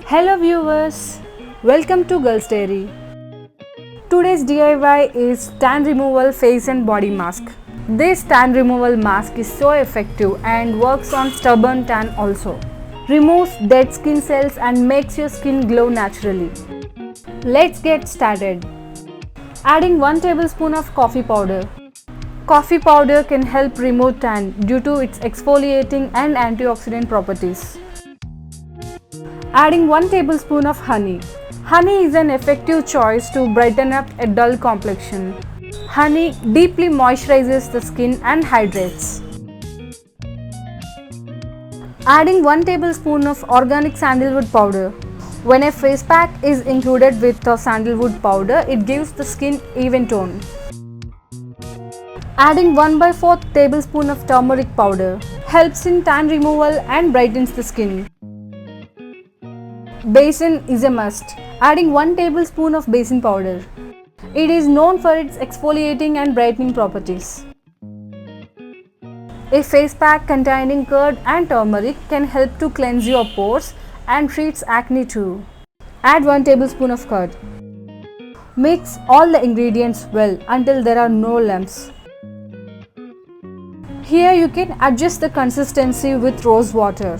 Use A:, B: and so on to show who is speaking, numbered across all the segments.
A: Hello viewers, welcome to Girls Dairy. Today's DIY is tan removal face and body mask. This tan removal mask is so effective and works on stubborn tan also. Removes dead skin cells and makes your skin glow naturally. Let's get started. Adding 1 tablespoon of coffee powder. Coffee powder can help remove tan due to its exfoliating and antioxidant properties. Adding 1 tablespoon of honey. Honey is an effective choice to brighten up a dull complexion. Honey deeply moisturizes the skin and hydrates. Adding 1 tablespoon of organic sandalwood powder. When a face pack is included with the sandalwood powder, it gives the skin even tone. Adding 1/4 tablespoon of turmeric powder helps in tan removal and brightens the skin. Basin is a must. Adding 1 tablespoon of basin powder. It is known for its exfoliating and brightening properties. A face pack containing curd and turmeric can help to cleanse your pores and treats acne too. Add 1 tablespoon of curd. Mix all the ingredients well until there are no lumps. Here you can adjust the consistency with rose water.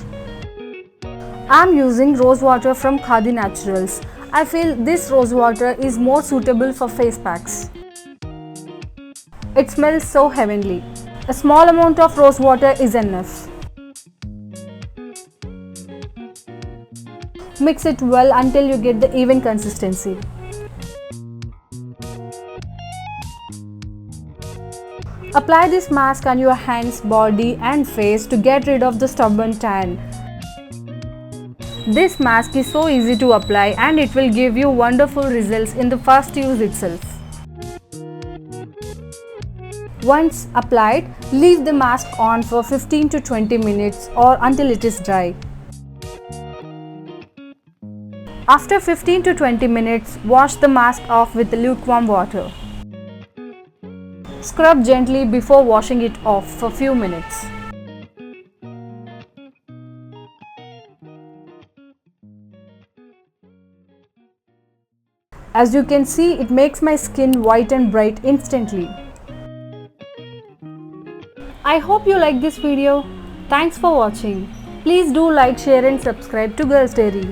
A: I am using rose water from Khadi Naturals. I feel this rose water is more suitable for face packs. It smells so heavenly. A small amount of rose water is enough. Mix it well until you get the even consistency. Apply this mask on your hands, body and face to get rid of the stubborn tan. This mask is so easy to apply and it will give you wonderful results in the first use itself. Once applied, leave the mask on for 15 to 20 minutes or until it is dry. After 15 to 20 minutes, wash the mask off with lukewarm water. Scrub gently before washing it off for few minutes. As you can see, it makes my skin white and bright instantly. I hope you like this video. Thanks for watching. Please do like, share and subscribe to Girls Dairy.